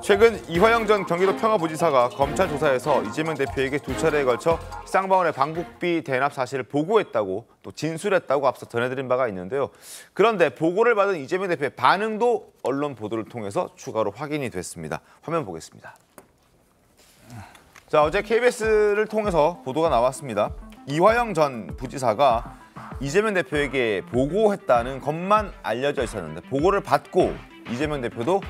최근 이화영 전 경기도 평화부지사가 검찰 조사에서 이재명 대표에게 두 차례에 걸쳐 쌍방울의 방북비 대납 사실을 보고했다고 또 진술했다고 앞서 전해드린 바가 있는데요. 그런데 보고를 받은 이재명 대표의 반응도 언론 보도를 통해서 추가로 확인이 됐습니다. 화면 보겠습니다. 자, 어제 KBS를 통해서 보도가 나왔습니다. 이화영 전 부지사가 이재명 대표에게 보고했다는 것만 알려져 있었는데 보고를 받고 이재명 대표도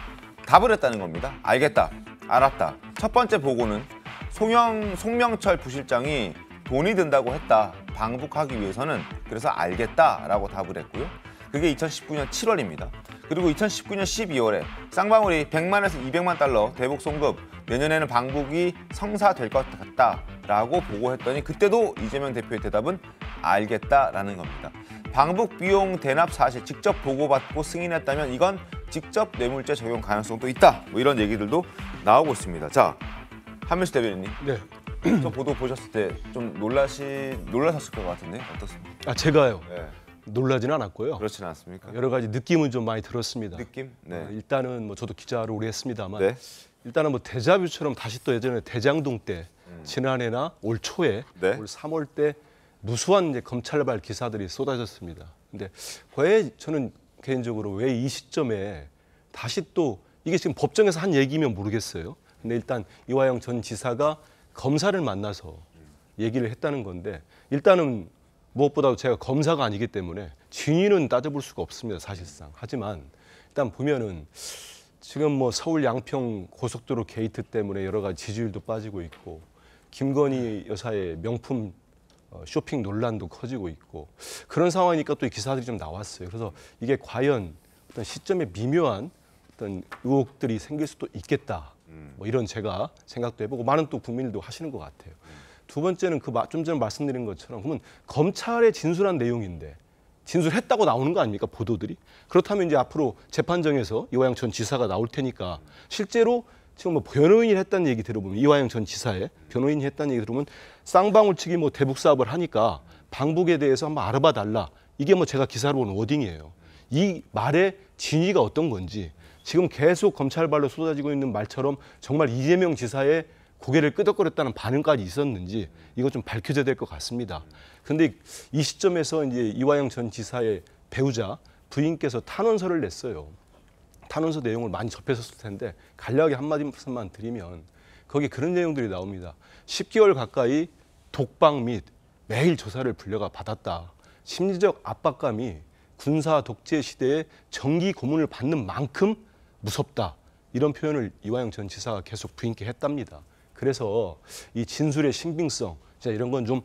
답을 했다는 겁니다. 알겠다, 알았다. 첫 번째 보고는 송명철 부실장이 돈이 든다고 했다. 방북하기 위해서는. 그래서 알겠다라고 답을 했고요. 그게 2019년 7월입니다. 그리고 2019년 12월에 쌍방울이 100만에서 200만 달러 대북 송금, 내년에는 방북이 성사될 것 같다라고 보고했더니 그때도 이재명 대표의 대답은 알겠다라는 겁니다. 방북 비용 대납 사실 직접 보고받고 승인했다면 이건 직접 뇌물죄 적용 가능성도 있다. 뭐 이런 얘기들도 나오고 있습니다. 자, 한민수 대변인님. 네. 저 보도 보셨을 때 좀 놀라셨을 것 같은데 어떻습니까? 아, 제가요. 네. 놀라지는 않았고요. 그렇진 않습니까? 여러 가지 느낌은 좀 많이 들었습니다. 느낌? 네. 일단은 뭐 저도 기자로 오래 했습니다만 네. 일단은 뭐 데자뷰처럼 다시 또 예전에 대장동 때 지난해나 올 초에 네. 올 3월 때 무수한 이제 검찰발 기사들이 쏟아졌습니다. 근데 왜 저는 개인적으로 왜 이 시점에 다시 또 이게 지금 법정에서 한 얘기면 모르겠어요. 근데 일단 이화영 전 지사가 검사를 만나서 얘기를 했다는 건데 일단은 무엇보다도 제가 검사가 아니기 때문에 진위는 따져볼 수가 없습니다, 사실상. 하지만 일단 보면은 지금 뭐 서울 양평 고속도로 게이트 때문에 여러 가지 지지율도 빠지고 있고 김건희 여사의 명품 쇼핑 논란도 커지고 있고 그런 상황이니까 또 이 기사들이 좀 나왔어요. 그래서 이게 과연 어떤 시점에 미묘한 어떤 의혹들이 생길 수도 있겠다. 뭐 이런 제가 생각도 해보고 많은 또 국민들도 하시는 것 같아요. 두 번째는 그 좀 전에 말씀드린 것처럼 그러면 검찰의 진술한 내용인데 진술했다고 나오는 거 아닙니까, 보도들이? 그렇다면 이제 앞으로 재판정에서 이화영 전 지사가 나올 테니까 실제로 지금 뭐 변호인이 했다는 얘기 들어보면 이화영 전 지사의 변호인이 했다는 얘기 들어보면 쌍방울 측이 뭐 대북 사업을 하니까 방북에 대해서 한번 알아봐 달라. 이게 뭐 제가 기사로 본 워딩이에요. 이 말의 진위가 어떤 건지 지금 계속 검찰발로 쏟아지고 있는 말처럼 정말 이재명 지사의 고개를 끄덕거렸다는 반응까지 있었는지 이거 좀 밝혀져야 될 것 같습니다. 그런데 이 시점에서 이제 이화영 전 지사의 배우자 부인께서 탄원서를 냈어요. 탄원서 내용을 많이 접했었을 텐데 간략하게 한마디만 드리면 거기 그런 내용들이 나옵니다. 10개월 가까이 독방 및 매일 조사를 불려가 받았다. 심리적 압박감이 군사 독재 시대에 정기 고문을 받는 만큼 무섭다. 이런 표현을 이화영 전 지사가 계속 부인께 했답니다. 그래서 이 진술의 신빙성, 진짜 이런 건 좀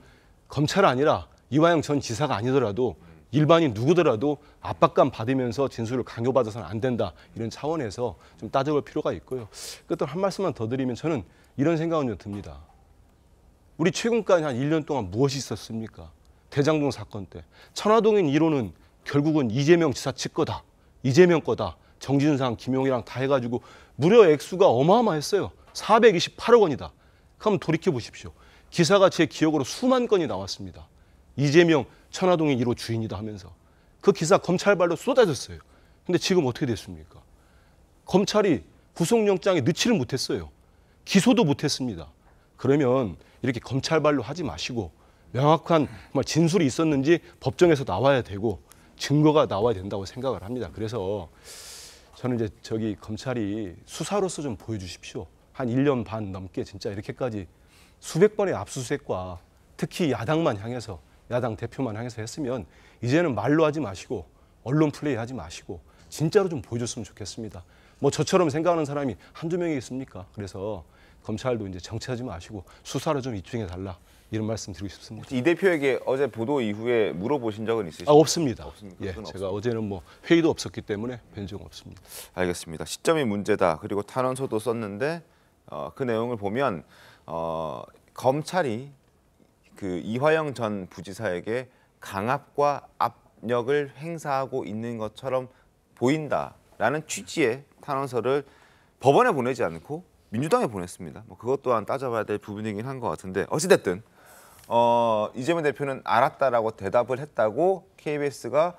검찰 아니라 이화영 전 지사가 아니더라도 일반인 누구더라도 압박감 받으면서 진술을 강요받아서는 안 된다. 이런 차원에서 좀 따져볼 필요가 있고요. 끝으로 한 말씀만 더 드리면 저는 이런 생각은 좀 듭니다. 우리 최근까지 한 1년 동안 무엇이 있었습니까? 대장동 사건 때. 천화동인 1호는 결국은 이재명 지사 측 거다. 이재명 거다. 정진상, 김용이랑 다 해가지고 무려 액수가 어마어마했어요. 428억 원이다. 그럼 돌이켜 보십시오. 기사가 제 기억으로 수만 건이 나왔습니다. 이재명 천화동인 1호 주인이다 하면서. 그 기사 검찰발로 쏟아졌어요. 근데 지금 어떻게 됐습니까? 검찰이 구속영장에 넣지를 못했어요. 기소도 못했습니다. 그러면 이렇게 검찰발로 하지 마시고 명확한 진술이 있었는지 법정에서 나와야 되고 증거가 나와야 된다고 생각을 합니다. 그래서 저는 이제 검찰이 수사로서 좀 보여주십시오. 한 1년 반 넘게 진짜 이렇게까지 수백 번의 압수수색과 특히 야당만 향해서 야당 대표만 향해서 했으면 이제는 말로 하지 마시고 언론 플레이 하지 마시고 진짜로 좀 보여줬으면 좋겠습니다. 뭐 저처럼 생각하는 사람이 한두 명이 있습니까? 그래서 검찰도 이제 정치하지 마시고 수사로 좀 입증해 달라. 이런 말씀 드리고 싶습니다. 이 대표에게 어제 보도 이후에 물어보신 적은 있으십니까? 없습니다. 없습니까? 예, 제가 없습니다. 어제는 뭐 회의도 없었기 때문에 뵌 적은 없습니다. 알겠습니다. 시점이 문제다. 그리고 탄원서도 썼는데 그 내용을 보면 검찰이 그 이화영 전 부지사에게 강압과 압력을 행사하고 있는 것처럼 보인다라는 취지의 탄원서를 법원에 보내지 않고 민주당에 보냈습니다. 뭐 그것 또한 따져봐야 될 부분이긴 한 것 같은데 어찌됐든 이재명 대표는 알았다라고 대답을 했다고 KBS가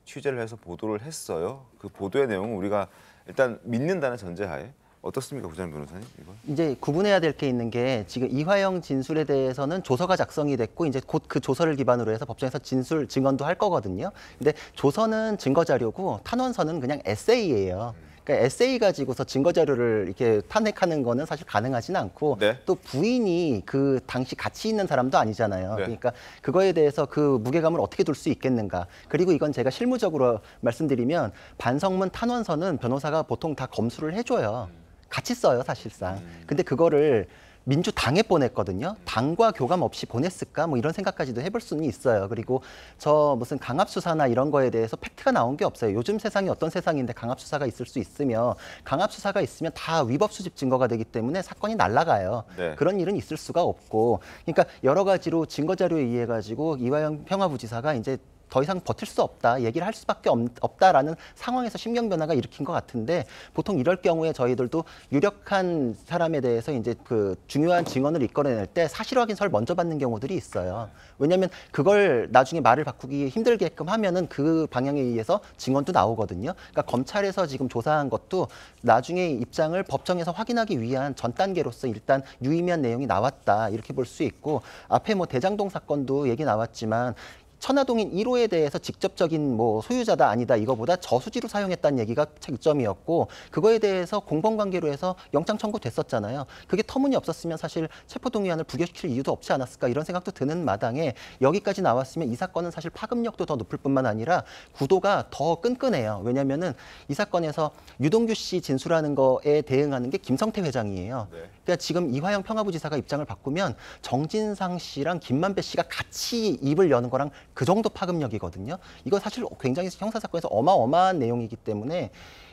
취재를 해서 보도를 했어요. 그 보도의 내용은 우리가 일단 믿는다는 전제하에 어떻습니까, 구자민 변호사님? 이거? 이제 구분해야 될 게 있는 게 지금 이화영 진술에 대해서는 조서가 작성이 됐고 이제 곧 그 조서를 기반으로 해서 법정에서 진술 증언도 할 거거든요. 근데 조서는 증거 자료고 탄원서는 그냥 에세이예요. 그러니까 에세이 가지고서 증거 자료를 이렇게 탄핵하는 거는 사실 가능하지는 않고 네. 또 부인이 그 당시 같이 있는 사람도 아니잖아요. 네. 그러니까 그거에 대해서 그 무게감을 어떻게 둘 수 있겠는가. 그리고 이건 제가 실무적으로 말씀드리면 반성문 탄원서는 변호사가 보통 다 검수를 해줘요. 같이 써요, 사실상. 근데 그거를 민주당에 보냈거든요. 당과 교감 없이 보냈을까? 뭐 이런 생각까지도 해볼 수는 있어요. 그리고 저 무슨 강압수사나 이런 거에 대해서 팩트가 나온 게 없어요. 요즘 세상이 어떤 세상인데 강압수사가 있을 수 있으며 강압수사가 있으면 다 위법 수집 증거가 되기 때문에 사건이 날아가요. 네. 그런 일은 있을 수가 없고. 그러니까 여러 가지로 증거 자료에 의해 가지고 이화영 평화부지사가 이제 더 이상 버틸 수 없다, 얘기를 할 수밖에 없다라는 상황에서 심경 변화가 일으킨 것 같은데 보통 이럴 경우에 저희들도 유력한 사람에 대해서 이제 그 중요한 증언을 이끌어낼 때 사실 확인서를 먼저 받는 경우들이 있어요. 왜냐하면 그걸 나중에 말을 바꾸기 힘들게끔 하면은 그 방향에 의해서 증언도 나오거든요. 그러니까 검찰에서 지금 조사한 것도 나중에 입장을 법정에서 확인하기 위한 전 단계로서 일단 유의미한 내용이 나왔다 이렇게 볼 수 있고 앞에 뭐 대장동 사건도 얘기 나왔지만. 천화동인 1호에 대해서 직접적인 뭐 소유자다 아니다 이거보다 저수지로 사용했다는 얘기가 쟁점이었고 그거에 대해서 공범관계로 해서 영장 청구됐었잖아요. 그게 터무니없었으면 사실 체포동의안을 부결시킬 이유도 없지 않았을까 이런 생각도 드는 마당에 여기까지 나왔으면 이 사건은 사실 파급력도 더 높을 뿐만 아니라 구도가 더 끈끈해요. 왜냐하면은 이 사건에서 유동규 씨 진술하는 거에 대응하는 게 김성태 회장이에요. 네. 그러니까 지금 이화영 평화부지사가 입장을 바꾸면 정진상 씨랑 김만배 씨가 같이 입을 여는 거랑 그 정도 파급력이거든요. 이거 사실 굉장히 형사사건에서 어마어마한 내용이기 때문에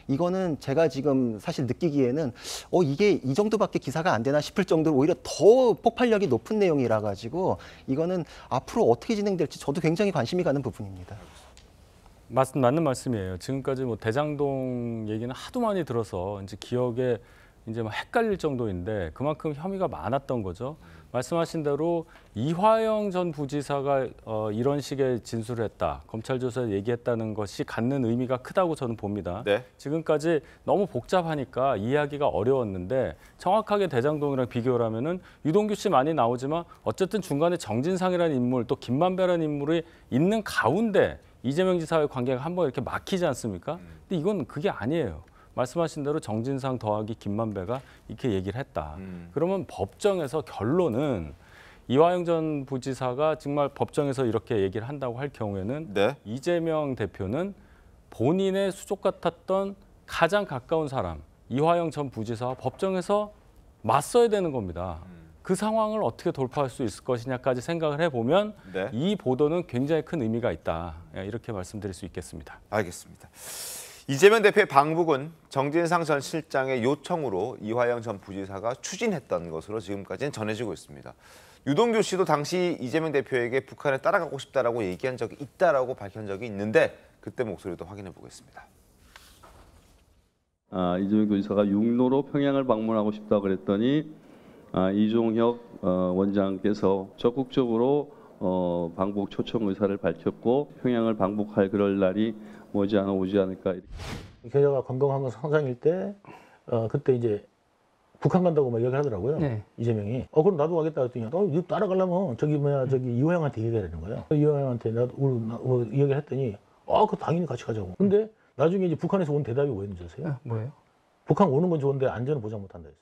이거는 제가 지금 사실 느끼기에는 이게 이 정도밖에 기사가 안 되나 싶을 정도로 오히려 더 폭발력이 높은 내용이라 가지고 이거는 앞으로 어떻게 진행될지 저도 굉장히 관심이 가는 부분입니다. 맞는 말씀이에요. 지금까지 뭐 대장동 얘기는 하도 많이 들어서 이제 기억에 이제 막 헷갈릴 정도인데 그만큼 혐의가 많았던 거죠. 말씀하신 대로 이화영 전 부지사가 이런 식의 진술을 했다. 검찰 조사에 얘기했다는 것이 갖는 의미가 크다고 저는 봅니다. 네. 지금까지 너무 복잡하니까 이해하기가 어려웠는데 정확하게 대장동이랑 비교를 하면은 유동규 씨 많이 나오지만 어쨌든 중간에 정진상이라는 인물 또 김만배라는 인물이 있는 가운데 이재명 지사와의 관계가 한번 이렇게 막히지 않습니까? 근데 이건 그게 아니에요. 말씀하신 대로 정진상 더하기 김만배가 이렇게 얘기를 했다. 그러면 법정에서 결론은 이화영 전 부지사가 정말 법정에서 이렇게 얘기를 한다고 할 경우에는 네. 이재명 대표는 본인의 수족 같았던 가장 가까운 사람 이화영 전 부지사와 법정에서 맞서야 되는 겁니다. 그 상황을 어떻게 돌파할 수 있을 것이냐까지 생각을 해보면 네. 이 보도는 굉장히 큰 의미가 있다. 이렇게 말씀드릴 수 있겠습니다. 알겠습니다. 이재명 대표의 방북은 정진상 전 실장의 요청으로 이화영 전 부지사가 추진했던 것으로 지금까지는 전해지고 있습니다. 유동규 씨도 당시 이재명 대표에게 북한에 따라가고 싶다라고 얘기한 적이 있다라고 밝힌 적이 있는데 그때 목소리도 확인해 보겠습니다. 이재명 교지사가 육로로 평양을 방문하고 싶다고 그랬더니 이종혁 원장께서 적극적으로 방북 초청 의사를 밝혔고 평양을 방북할 그럴 날이 머지않아 오지 않을까. 계좌가 건강하면 상상일 때 그때 이제 북한 간다고 막 얘기를 하더라고요. 네. 이재명이. 그럼 나도 가겠다 했더니 너 따라가려면 저기 이화영한테 얘기하라는 거예요. 이화영한테 나도 얘기를 했더니 그 당연히 같이 가자고. 근데 나중에 이제 북한에서 온 대답이 뭐였는지 아세요? 뭐예요? 북한 오는 건 좋은데 안전은 보장 못한다 했어요.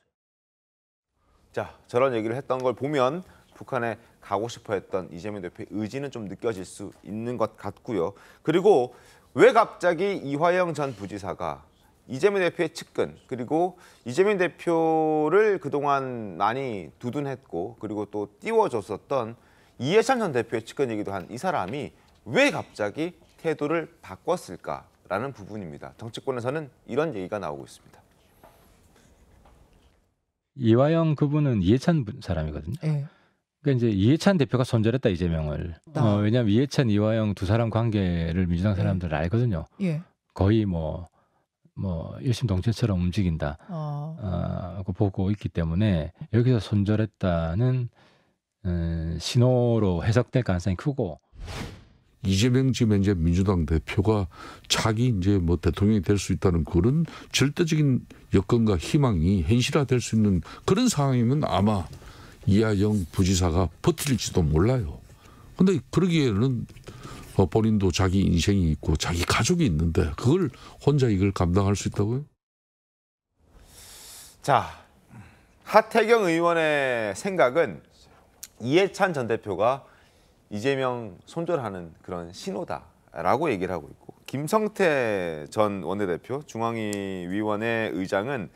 자, 저런 얘기를 했던 걸 보면 북한에 가고 싶어 했던 이재명 대표의 의지는 좀 느껴질 수 있는 것 같고요. 그리고 왜 갑자기 이화영 전 부지사가 이재명 대표의 측근 그리고 이재명 대표를 그동안 많이 두둔했고 그리고 또 띄워줬었던 이해찬 전 대표의 측근이기도 한 이 사람이 왜 갑자기 태도를 바꿨을까라는 부분입니다. 정치권에서는 이런 얘기가 나오고 있습니다. 이화영 그분은 이해찬 사람이거든요. 네. 그러니까 이제 이해찬 대표가 손절했다 이재명을. 왜냐하면 이해찬, 이화영 두 사람 관계를 민주당 사람들 알거든요. 예. 거의 뭐 일심동체처럼 움직인다. 고 보고 있기 때문에 여기서 손절했다는 신호로 해석될 가능성이 크고. 이재명 지금 현재 민주당 대표가 자기 이제 뭐 대통령이 될 수 있다는 그런 절대적인 여건과 희망이 현실화될 수 있는 그런 상황이면 아마 이하영 부지사가 버틸지도 몰라요. 근데 그러기에는 본인도 자기 인생이 있고 자기 가족이 있는데 그걸 혼자 이걸 감당할 수 있다고요? 자, 하태경 의원의 생각은 이해찬 전 대표가 이재명 손절하는 그런 신호다라고 얘기를 하고 있고, 김성태 전 원내대표 중앙위원회 의장은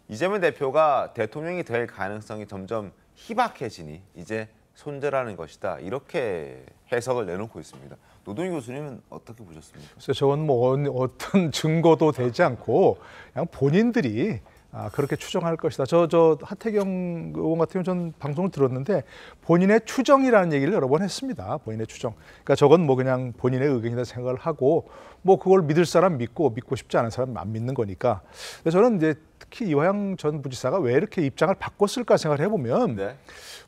이재명 대표가 대통령이 될 가능성이 점점 희박해지니 이제 손절하는 것이다, 이렇게 해석을 내놓고 있습니다. 노동희 교수님은 어떻게 보셨습니까? 그래서 저건 뭐 어떤 증거도 되지 않고 그냥 본인들이 그렇게 추정할 것이다. 저 하태경 의원 같은 경우 전 방송을 들었는데 본인의 추정이라는 얘기를 여러 번 했습니다. 본인의 추정. 그러니까 저건 뭐 그냥 본인의 의견이다 생각을 하고 뭐 그걸 믿을 사람 믿고 싶지 않은 사람 안 믿는 거니까. 그래서 저는 이제 특히 이화영 전 부지사가 왜 이렇게 입장을 바꿨을까 생각을 해보면 네.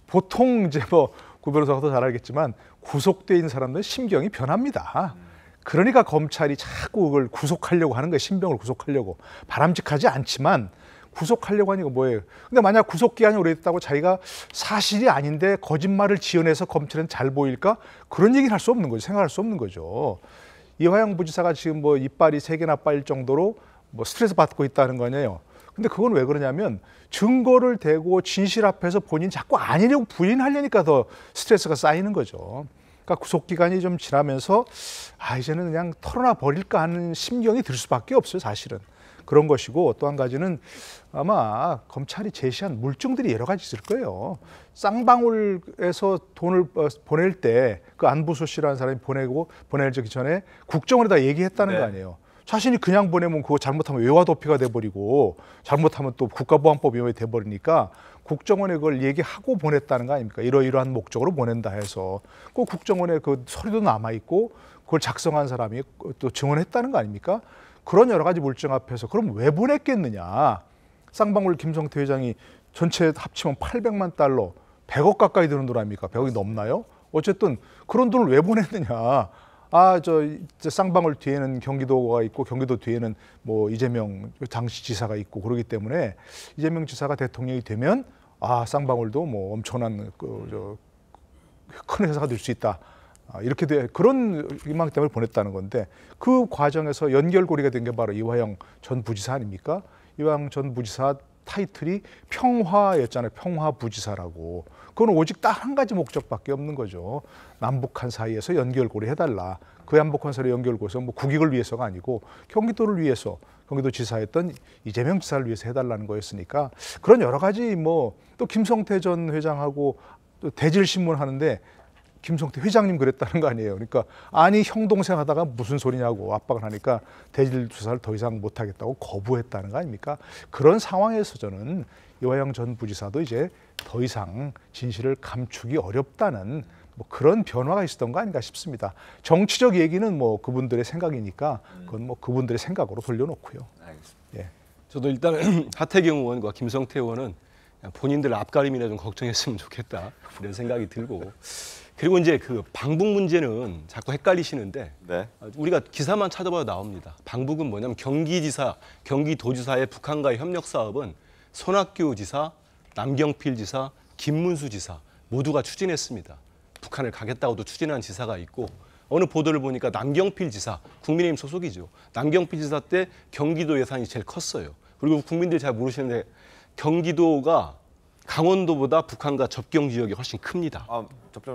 보통 이제 뭐 구 변호사가 더 잘 알겠지만 구속돼 있는 사람들은 심경이 변합니다. 그러니까 검찰이 자꾸 그걸 구속하려고 하는 거예요. 신병을 구속하려고. 바람직하지 않지만 구속하려고 하니까 뭐예요? 근데 만약 구속 기한이 오래됐다고 자기가 사실이 아닌데 거짓말을 지어내서 검찰은 잘 보일까? 그런 얘기는 할 수 없는 거죠. 생각할 수 없는 거죠. 이화영 부지사가 지금 뭐 이빨이 3개나 빠질 정도로 뭐 스트레스 받고 있다는 거네요. 근데 그건 왜 그러냐면 증거를 대고 진실 앞에서 본인 자꾸 아니려고 부인하려니까 더 스트레스가 쌓이는 거죠. 그러니까 구속 기간이 좀 지나면서 이제는 그냥 털어놔 버릴까 하는 심경이 들 수밖에 없어요, 사실은. 그런 것이고, 또 한 가지는 아마 검찰이 제시한 물증들이 여러 가지 있을 거예요. 쌍방울에서 돈을 보낼 때 그 안부수 씨라는 사람이 보내기 전에 국정원에다 얘기했다는 네. 거 아니에요. 자신이 그냥 보내면 그거 잘못하면 외화 도피가 돼버리고 잘못하면 또 국가보안법 위반이 돼버리니까 국정원에 그걸 얘기하고 보냈다는 거 아닙니까? 이러이러한 목적으로 보낸다 해서 그 국정원에 그 서류도 남아있고 그걸 작성한 사람이 또 증언했다는 거 아닙니까? 그런 여러 가지 물증 앞에서 그럼 왜 보냈겠느냐? 쌍방울 김성태 회장이 전체 합치면 800만 달러, 100억 가까이 드는 돈 아닙니까? 100억이 넘나요? 어쨌든 그런 돈을 왜 보냈느냐? 저 쌍방울 뒤에는 경기도가 있고 경기도 뒤에는 뭐 이재명 당시 지사가 있고 그러기 때문에 이재명 지사가 대통령이 되면 쌍방울도 뭐 엄청난 큰 회사가 될 수 있다. 이렇게 그런 희망 때문에 보냈다는 건데, 그 과정에서 연결고리가 된 게 바로 이화영 전 부지사 아닙니까? 이화영 전 부지사 타이틀이 평화였잖아요. 평화부지사라고. 그건 오직 딱 한 가지 목적밖에 없는 거죠. 남북한 사이에서 연결고리 해달라. 그 남북한 사이의 연결고리에서 뭐 국익을 위해서가 아니고 경기도를 위해서, 경기도 지사였던 이재명 지사를 위해서 해달라는 거였으니까, 그런 여러 가지 뭐 또 김성태 전 회장하고 또 대질신문 하는데 김성태 회장님 그랬다는 거 아니에요. 그러니까 아니 형 동생 하다가 무슨 소리냐고 압박을 하니까 대질 조사를 더 이상 못하겠다고 거부했다는 거 아닙니까? 그런 상황에서 저는 이화영 전 부지사도 이제 더 이상 진실을 감추기 어렵다는 뭐 그런 변화가 있었던 거 아닌가 싶습니다. 정치적 얘기는 뭐 그분들의 생각이니까 그건 뭐 그분들의 생각으로 돌려놓고요. 알겠습니다. 예. 저도 일단 하태경 의원과 김성태 의원은 본인들 앞가림이나 좀 걱정했으면 좋겠다, 이런 생각이 들고, 그리고 이제 그 방북 문제는 자꾸 헷갈리시는데 네. 우리가 기사만 찾아봐도 나옵니다. 방북은 뭐냐면 경기지사, 경기도지사의 북한과의 협력 사업은 손학규 지사, 남경필 지사, 김문수 지사 모두가 추진했습니다. 북한을 가겠다고도 추진한 지사가 있고, 어느 보도를 보니까 남경필 지사, 국민의힘 소속이죠. 남경필 지사 때 경기도 예산이 제일 컸어요. 그리고 국민들이 잘 모르시는데 경기도가 강원도보다 북한과 접경 지역이 훨씬 큽니다.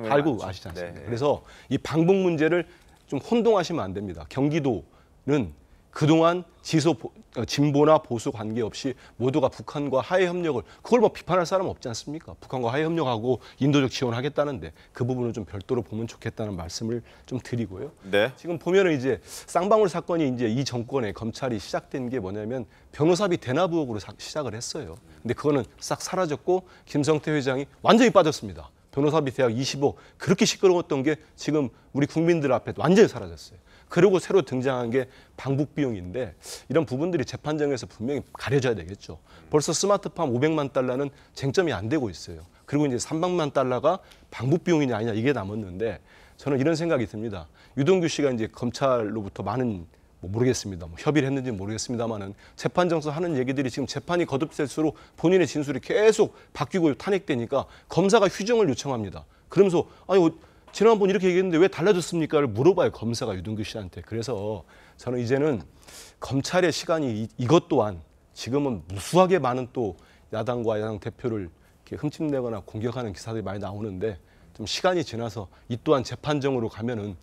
알고 아시지 않습니까? 네. 그래서 이 방북 문제를 좀 혼동하시면 안 됩니다. 경기도는 그동안 진보나 보수 관계없이 모두가 북한과 하해 협력을, 그걸 뭐 비판할 사람 없지 않습니까? 북한과 하해 협력하고 인도적 지원하겠다는데 그 부분을 좀 별도로 보면 좋겠다는 말씀을 좀 드리고요. 네. 지금 보면은 이제 쌍방울 사건이 이제 이 정권의 검찰이 시작된 게 뭐냐면 변호사비 대납 의혹으로 시작을 했어요. 근데 그거는 싹 사라졌고 김성태 회장이 완전히 빠졌습니다. 변호사비 대학 20억, 그렇게 시끄러웠던 게 지금 우리 국민들 앞에 완전히 사라졌어요. 그리고 새로 등장한 게 방북 비용인데, 이런 부분들이 재판정에서 분명히 가려져야 되겠죠. 벌써 스마트팜 500만 달러는 쟁점이 안 되고 있어요. 그리고 이제 300만 달러가 방북 비용이냐 아니냐 이게 남았는데, 저는 이런 생각이 듭니다. 유동규 씨가 이제 검찰로부터 많은 뭐 모르겠습니다. 뭐 협의를 했는지 모르겠습니다만은 재판정에서 하는 얘기들이 지금 재판이 거듭될수록 본인의 진술이 계속 바뀌고 탄핵되니까 검사가 휴정을 요청합니다. 그러면서 아니 지난번 이렇게 얘기했는데 왜 달라졌습니까를 물어봐요. 검사가 유동규 씨한테. 그래서 저는 이제는 검찰의 시간이 이것 또한 지금은 무수하게 많은 또 야당과 야당 대표를 이렇게 흠집내거나 공격하는 기사들이 많이 나오는데 좀 시간이 지나서 이 또한 재판정으로 가면은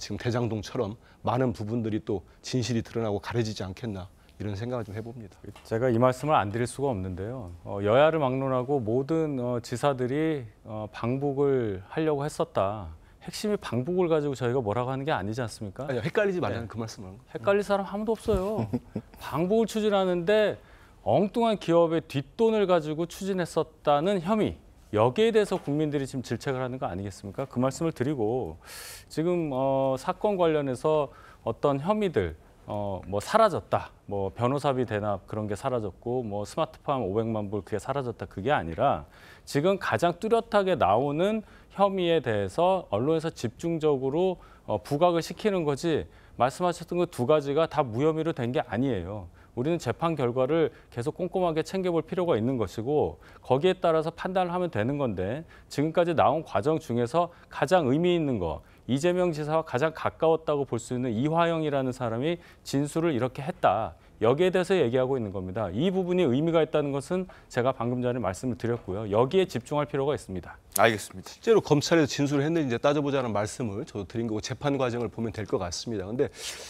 지금 대장동처럼 많은 부분들이 또 진실이 드러나고 가려지지 않겠나 이런 생각을 좀 해봅니다. 제가 이 말씀을 안 드릴 수가 없는데요. 여야를 막론하고 모든 지사들이 방북을 하려고 했었다. 핵심이 방북을 가지고 저희가 뭐라고 하는 게 아니지 않습니까? 아니, 헷갈리지 말라는 그 말씀을 하는 거예요. 헷갈릴 사람 아무도 없어요. 방북을 추진하는데 엉뚱한 기업의 뒷돈을 가지고 추진했었다는 혐의. 여기에 대해서 국민들이 지금 질책을 하는 거 아니겠습니까? 그 말씀을 드리고 지금 사건 관련해서 어떤 혐의들 뭐 사라졌다, 뭐 변호사비 대납 그런 게 사라졌고 뭐 스마트폰 500만 불 그게 사라졌다 그게 아니라 지금 가장 뚜렷하게 나오는 혐의에 대해서 언론에서 집중적으로 부각을 시키는 거지 말씀하셨던 그 두 가지가 다 무혐의로 된 게 아니에요. 우리는 재판 결과를 계속 꼼꼼하게 챙겨볼 필요가 있는 것이고 거기에 따라서 판단을 하면 되는 건데 지금까지 나온 과정 중에서 가장 의미 있는 거 이재명 지사와 가장 가까웠다고 볼 수 있는 이화영이라는 사람이 진술을 이렇게 했다. 여기에 대해서 얘기하고 있는 겁니다. 이 부분이 의미가 있다는 것은 제가 방금 전에 말씀을 드렸고요. 여기에 집중할 필요가 있습니다. 알겠습니다. 실제로 검찰에서 진술을 했는지 이제 따져보자는 말씀을 저도 드린 거고 재판 과정을 보면 될 것 같습니다. 그런데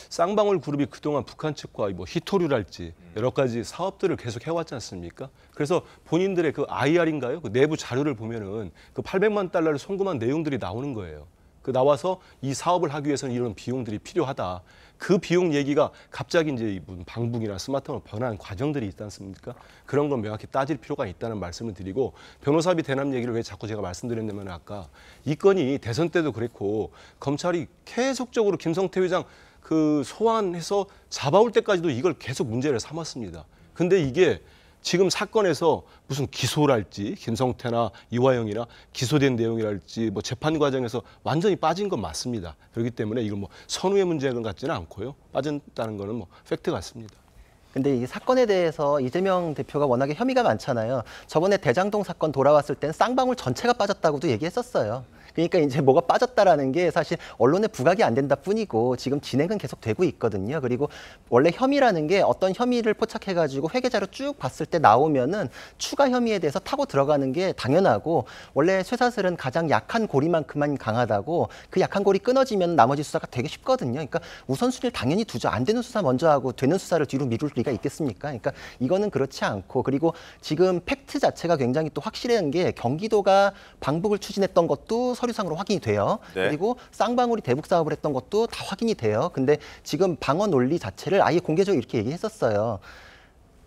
쌍방울 그룹이 그동안 북한 측과 뭐 히토류랄지 여러 가지 사업들을 계속 해왔지 않습니까? 그래서 본인들의 그 IR인가요? 그 내부 자료를 보면은 그 800만 달러를 송금한 내용들이 나오는 거예요. 그 나와서 이 사업을 하기 위해서는 이런 비용들이 필요하다. 그 비용 얘기가 갑자기 이제 방북이나 스마트폰으로 변한 과정들이 있지 않습니까? 그런 건 명확히 따질 필요가 있다는 말씀을 드리고 변호사비 대납 얘기를 왜 자꾸 제가 말씀드렸냐면 아까 이 건이 대선 때도 그랬고 검찰이 계속적으로 김성태 회장 그 소환해서 잡아올 때까지도 이걸 계속 문제를 삼았습니다. 근데 이게 지금 사건에서 무슨 기소랄지 김성태나 이화영이나 기소된 내용이랄지 뭐 재판 과정에서 완전히 빠진 건 맞습니다. 그렇기 때문에 이건 뭐 선후의 문제는 같지는 않고요. 빠졌다는 거는 뭐 팩트 같습니다. 근데 이 사건에 대해서 이재명 대표가 워낙에 혐의가 많잖아요. 저번에 대장동 사건 돌아왔을 땐 쌍방울 전체가 빠졌다고도 얘기했었어요. 그러니까 이제 뭐가 빠졌다라는 게 사실 언론에 부각이 안 된다 뿐이고 지금 진행은 계속 되고 있거든요. 그리고 원래 혐의라는 게 어떤 혐의를 포착해가지고 회계자료 쭉 봤을 때 나오면은 추가 혐의에 대해서 타고 들어가는 게 당연하고 원래 쇠사슬은 가장 약한 고리만큼만 강하다고 그 약한 고리 끊어지면 나머지 수사가 되게 쉽거든요. 그러니까 우선순위를 당연히 두죠. 안 되는 수사 먼저 하고 되는 수사를 뒤로 미룰 리가 있겠습니까? 그러니까 이거는 그렇지 않고 그리고 지금 팩트 자체가 굉장히 또 확실한 게 경기도가 방북을 추진했던 것도 서류상으로 확인이 돼요. 네. 그리고 쌍방울이 대북 사업을 했던 것도 다 확인이 돼요. 근데 지금 방어 논리 자체를 아예 공개적으로 이렇게 얘기했었어요.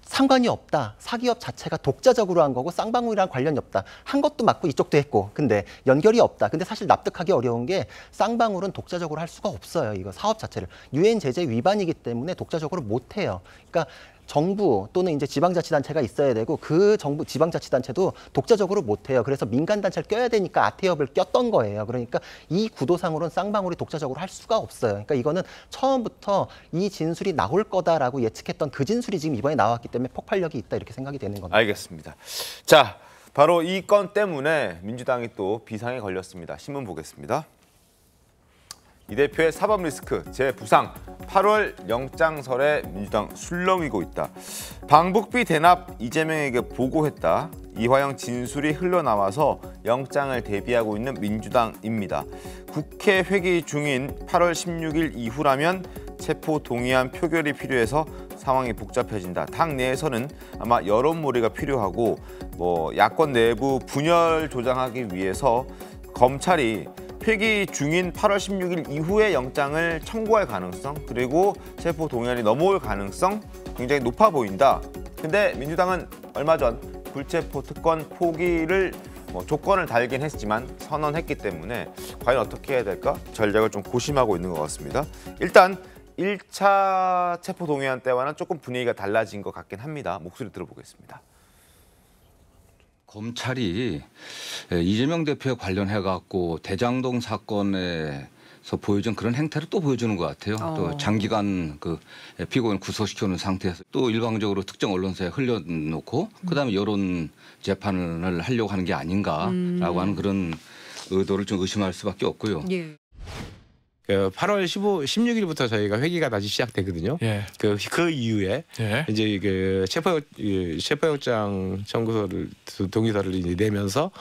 상관이 없다. 사기업 자체가 독자적으로 한 거고 쌍방울이랑 관련이 없다. 한 것도 맞고 이쪽도 했고 근데 연결이 없다. 근데 사실 납득하기 어려운 게 쌍방울은 독자적으로 할 수가 없어요. 이거 사업 자체를. 유엔 제재 위반이기 때문에 독자적으로 못 해요. 그러니까 정부 또는 이제 지방자치단체가 있어야 되고 그 정부 지방자치단체도 독자적으로 못 해요. 그래서 민간단체를 껴야 되니까 아태협을 꼈던 거예요. 그러니까 이 구도상으로는 쌍방울이 독자적으로 할 수가 없어요. 그러니까 이거는 처음부터 이 진술이 나올 거다라고 예측했던 그 진술이 지금 이번에 나왔기 때문에 폭발력이 있다 이렇게 생각이 되는 겁니다. 알겠습니다. 자, 바로 이 건 때문에 민주당이 또 비상에 걸렸습니다. 신문 보겠습니다. 이 대표의 사법 리스크 재부상 8월 영장설에 민주당 술렁이고 있다. 방북비 대납 이재명에게 보고했다. 이화영 진술이 흘러나와서 영장을 대비하고 있는 민주당입니다. 국회 회기 중인 8월 16일 이후라면 체포 동의안 표결이 필요해서 상황이 복잡해진다. 당 내에서는 아마 여론몰이가 필요하고 야권 내부 분열 조장하기 위해서 검찰이 회기 중인 8월 16일 이후에 영장을 청구할 가능성 그리고 체포 동의안이 넘어올 가능성 굉장히 높아 보인다. 근데 민주당은 얼마 전 불체포 특권 포기를 조건을 달긴 했지만 선언했기 때문에 과연 어떻게 해야 될까 전략을 좀 고심하고 있는 것 같습니다. 일단 1차 체포 동의안 때와는 조금 분위기가 달라진 것 같긴 합니다. 목소리 들어보겠습니다. 검찰이 이재명 대표에 관련해 갖고 대장동 사건에 보여준 그런 행태를 또 보여주는 것 같아요. 또 장기간 그 피고인 구속시켜놓은 상태에서 또 일방적으로 특정 언론사에 흘려놓고 그다음에 여론 재판을 하려고 하는 게 아닌가라고 하는 그런 의도를 좀 의심할 수밖에 없고요. 예. 그 8월 16일부터 저희가 회기가 다시 시작되거든요. 예. 그 이후에 예. 이제 그 체포영장 청구서를 동의서를 이제 내면서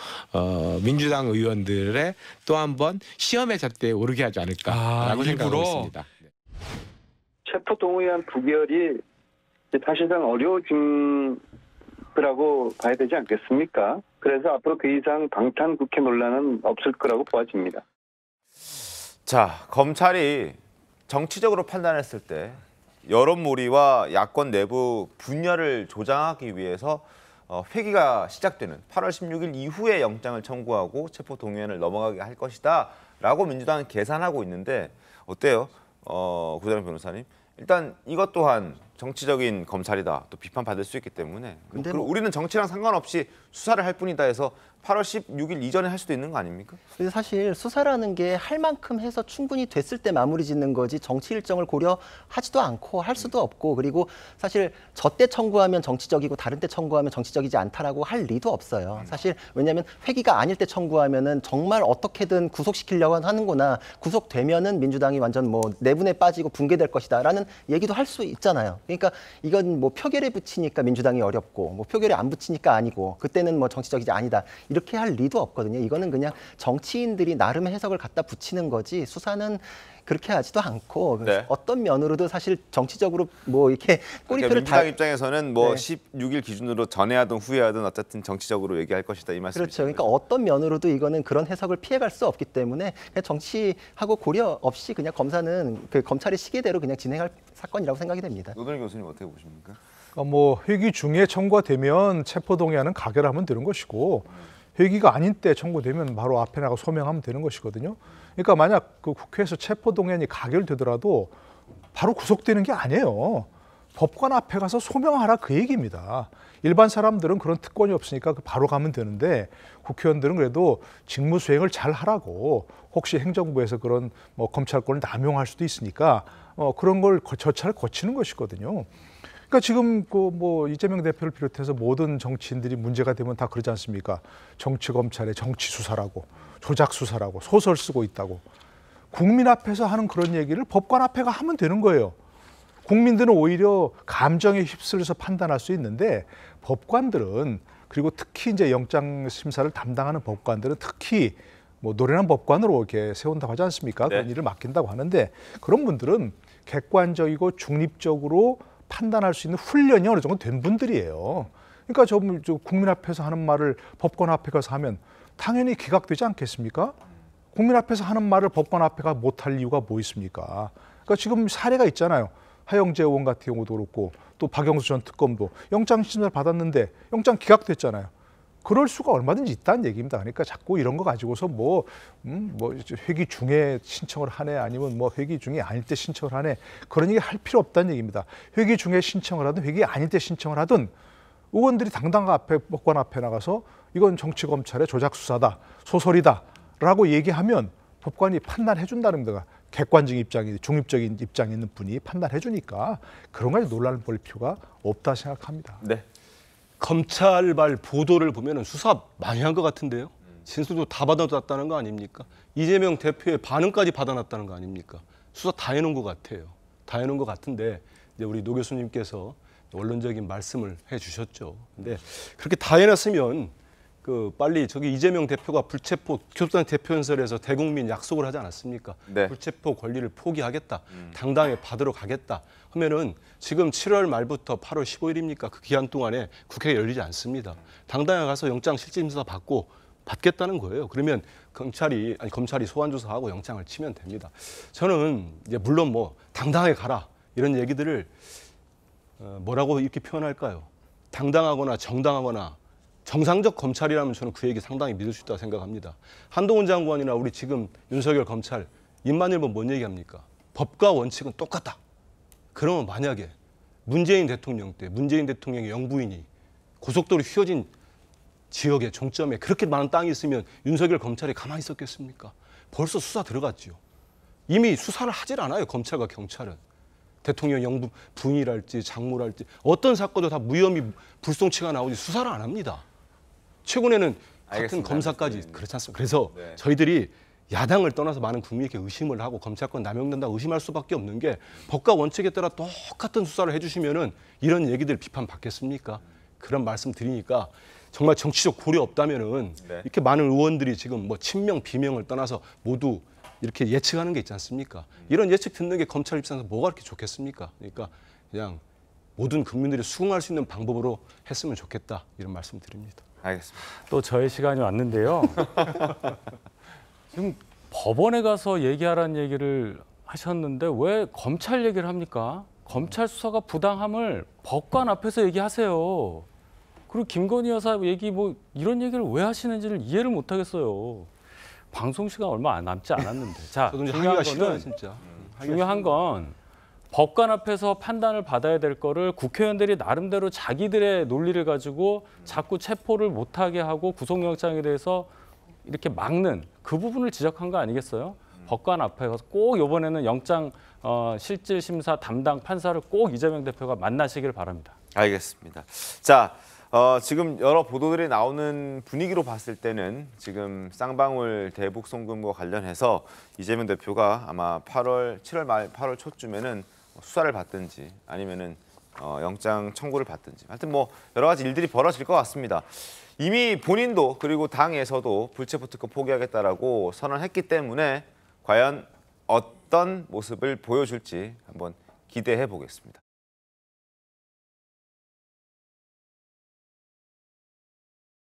민주당 의원들의 또 한 번 시험의 잣대에 오르게 하지 않을까라고 생각하고 있습니다. 체포 동의안 부결이 사실상 어려워진 거라고 봐야 되지 않겠습니까? 그래서 앞으로 그 이상 방탄 국회 논란은 없을 거라고 보아집니다. 자, 검찰이 정치적으로 판단했을 때 여론몰이와 야권 내부 분열을 조장하기 위해서 회기가 시작되는 8월 16일 이후에 영장을 청구하고 체포 동의안을 넘어가게 할 것이다 라고 민주당은 계산하고 있는데 어때요? 구자룡 변호사님. 일단 이것 또한 정치적인 검찰이다 또 비판받을 수 있기 때문에 근데 우리는 정치랑 상관없이 수사를 할 뿐이다 해서 8월 16일 이전에 할 수도 있는 거 아닙니까? 근데 사실 수사라는 게 할 만큼 해서 충분히 됐을 때 마무리 짓는 거지 정치 일정을 고려하지도 않고 할 수도 없고 그리고 사실 저 때 청구하면 정치적이고 다른 때 청구하면 정치적이지 않다라고 할 리도 없어요. 사실 왜냐하면 회기가 아닐 때 청구하면은 정말 어떻게든 구속시키려고 하는구나. 구속되면은 민주당이 완전 뭐 내분에 빠지고 붕괴될 것이다라는 얘기도 할 수 있잖아요. 그러니까 이건 뭐 표결에 붙이니까 민주당이 어렵고 뭐 표결에 안 붙이니까 아니고 그때는 뭐 정치적이지 아니다. 이렇게 할 리도 없거든요. 이거는 그냥 정치인들이 나름의 해석을 갖다 붙이는 거지 수사는 그렇게 하지도 않고 네. 어떤 면으로도 사실 정치적으로 뭐 이렇게 꼬리표를 그러니까 민주당 입장에서는 뭐 16일 기준으로 전에 하든 후에 하든 어쨌든 정치적으로 얘기할 것이다 이 말씀이시죠. 그렇죠. 그러니까 어떤 면으로도 이거는 그런 해석을 피해갈 수 없기 때문에 그냥 정치하고 고려 없이 그냥 검사는 그 검찰의 시계대로 그냥 진행할 사건이라고 생각이 됩니다. 노동희 교수님 어떻게 보십니까? 그러니까 뭐 회기 중에 청구가 되면 체포동의안은 가결하면 되는 것이고 회기가 아닌 때 청구되면 바로 앞에 나가 소명하면 되는 것이거든요. 그러니까 만약 그 국회에서 체포동의안이 가결되더라도 바로 구속되는 게 아니에요. 법관 앞에 가서 소명하라 그 얘기입니다. 일반 사람들은 그런 특권이 없으니까 바로 가면 되는데 국회의원들은 그래도 직무 수행을 잘 하라고 혹시 행정부에서 그런 뭐 검찰권을 남용할 수도 있으니까 그런 걸 절차를 거치는 것이거든요. 그러니까 지금 그 뭐 이재명 대표를 비롯해서 모든 정치인들이 문제가 되면 다 그러지 않습니까? 정치 검찰의 정치 수사라고 조작 수사라고 소설 쓰고 있다고. 국민 앞에서 하는 그런 얘기를 법관 앞에가 하면 되는 거예요. 국민들은 오히려 감정에 휩쓸려서 판단할 수 있는데 법관들은 그리고 특히 이제 영장 심사를 담당하는 법관들은 특히 뭐 노련한 법관으로 이렇게 세운다고 하지 않습니까? 네. 그런 일을 맡긴다고 하는데 그런 분들은 객관적이고 중립적으로 판단할 수 있는 훈련이 어느 정도 된 분들이에요. 그러니까 저 국민 앞에서 하는 말을 법관 앞에 가서 하면 당연히 기각되지 않겠습니까? 국민 앞에서 하는 말을 법관 앞에 가 못할 이유가 뭐 있습니까? 그러니까 지금 사례가 있잖아요. 하영재 의원 같은 경우도 그렇고 또 박영수 전 특검도 영장 심사를 받았는데 영장 기각됐잖아요. 그럴 수가 얼마든지 있다는 얘기입니다. 그러니까 자꾸 이런 거 가지고서 뭐 회기 중에 신청을 하네 아니면 뭐 회기 중에 아닐 때 신청을 하네 그런 얘기 할 필요 없다는 얘기입니다. 회기 중에 신청을 하든 회기 아닐 때 신청을 하든 의원들이 당당 앞에 법관 앞에 나가서 이건 정치 검찰의 조작 수사다 소설이다라고 얘기하면 법관이 판단해 준다는 겁니다. 객관적인 입장이 중립적인 입장에 있는 분이 판단해 주니까 그런 거에 논란을 벌일 필요가 없다 생각합니다. 네. 검찰발 보도를 보면 수사 많이 한 것 같은데요. 진술도 다 받아놨다는 거 아닙니까? 이재명 대표의 반응까지 받아놨다는 거 아닙니까? 수사 다 해놓은 것 같아요. 다 해놓은 것 같은데 이제 우리 노 교수님께서 원론적인 말씀을 해주셨죠. 근데 그렇게 다 해놨으면 그 빨리 저기 이재명 대표가 불체포 교섭단 대표연설에서 대국민 약속을 하지 않았습니까? 네. 불체포 권리를 포기하겠다. 당당히 받으러 가겠다. 하면은 지금 7월 말부터 8월 15일입니까? 그 기간 동안에 국회가 열리지 않습니다. 당당히 가서 영장 실질심사 받고 받겠다는 거예요. 그러면 검찰이 소환 조사하고 영장을 치면 됩니다. 저는 이제 물론 뭐 당당하게 가라 이런 얘기들을 뭐라고 이렇게 표현할까요? 당당하거나 정당하거나 정상적 검찰이라면 저는 그 얘기 상당히 믿을 수 있다고 생각합니다. 한동훈 장관이나 우리 지금 윤석열 검찰 입만 열면 뭔 얘기합니까? 법과 원칙은 똑같다. 그러면 만약에 문재인 대통령 때 문재인 대통령의 영부인이 고속도로 휘어진 지역의 종점에 그렇게 많은 땅이 있으면 윤석열 검찰이 가만히 있었겠습니까? 벌써 수사 들어갔지요. 이미 수사를 하질 않아요. 검찰과 경찰은. 대통령 영부 부인이랄지 장모랄지 어떤 사건도 다 무혐의 불송치가 나오지 수사를 안 합니다. 최근에는 같은 알겠습니다. 검사까지 그렇지 않습니까? 그래서 네. 저희들이 야당을 떠나서 많은 국민에게 의심을 하고 검찰권 남용된다고 의심할 수밖에 없는 게 법과 원칙에 따라 똑같은 수사를 해주시면은 이런 얘기들 비판 받겠습니까? 그런 말씀 드리니까 정말 정치적 고려 없다면은 네. 이렇게 많은 의원들이 지금 뭐 친명 비명을 떠나서 모두 이렇게 예측하는 게 있지 않습니까? 이런 예측 듣는 게 검찰 입장에서 뭐가 그렇게 좋겠습니까? 그러니까 그냥 모든 국민들이 수긍할 수 있는 방법으로 했으면 좋겠다 이런 말씀 드립니다. 알겠습니다. 또 저의 시간이 왔는데요. 지금 법원에 가서 얘기하라는 얘기를 하셨는데 왜 검찰 얘기를 합니까? 검찰 수사가 부당함을 법관 앞에서 얘기하세요. 그리고 김건희 여사 얘기 뭐 이런 얘기를 왜 하시는지를 이해를 못 하겠어요. 방송 시간 얼마 남지 않았는데. 자, 저도 이제 중요한 하기가 싫어요 거는 진짜. 중요한 건 법관 앞에서 판단을 받아야 될 거를 국회의원들이 나름대로 자기들의 논리를 가지고 자꾸 체포를 못하게 하고 구속영장에 대해서 이렇게 막는 그 부분을 지적한 거 아니겠어요? 법관 앞에 가서 꼭 이번에는 영장 실질 심사 담당 판사를 꼭 이재명 대표가 만나시길 바랍니다. 알겠습니다. 자, 지금 여러 보도들이 나오는 분위기로 봤을 때는 지금 쌍방울 대북 송금과 관련해서 이재명 대표가 아마 7월 말 8월 초쯤에는 수사를 받든지 아니면은 영장 청구를 받든지 하여튼 뭐 여러 가지 일들이 벌어질 것 같습니다. 이미 본인도 그리고 당에서도 불체포 특권 포기하겠다라고 선언했기 때문에 과연 어떤 모습을 보여줄지 한번 기대해 보겠습니다.